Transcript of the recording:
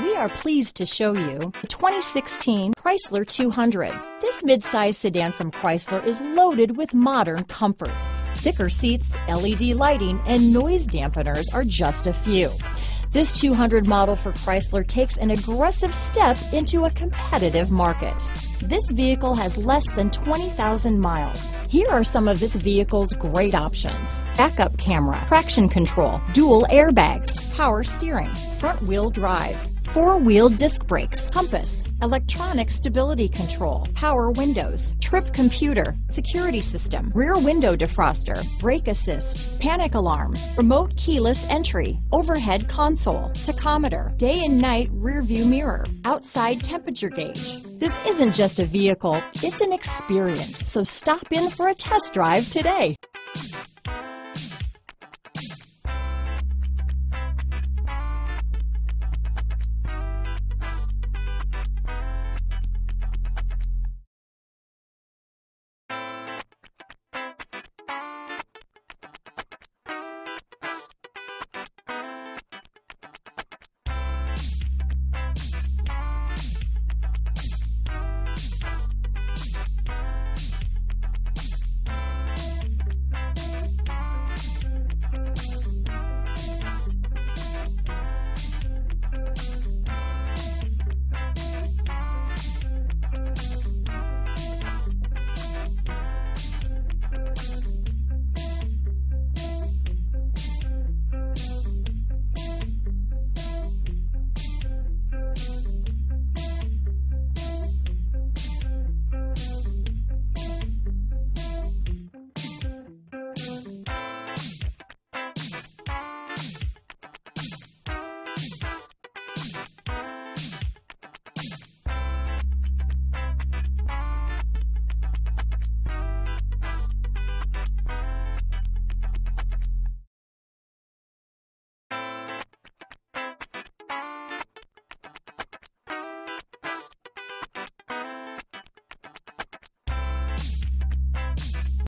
We are pleased to show you the 2016 Chrysler 200. This midsize sedan from Chrysler is loaded with modern comforts. Thicker seats, LED lighting, and noise dampeners are just a few. This 200 model for Chrysler takes an aggressive step into a competitive market. This vehicle has less than 20,000 miles. Here are some of this vehicle's great options: backup camera, traction control, dual airbags, power steering, front wheel drive, four-wheel disc brakes, compass, electronic stability control, power windows, trip computer, security system, rear window defroster, brake assist, panic alarm, remote keyless entry, overhead console, tachometer, day and night rear view mirror, outside temperature gauge. This isn't just a vehicle, it's an experience. So stop in for a test drive today.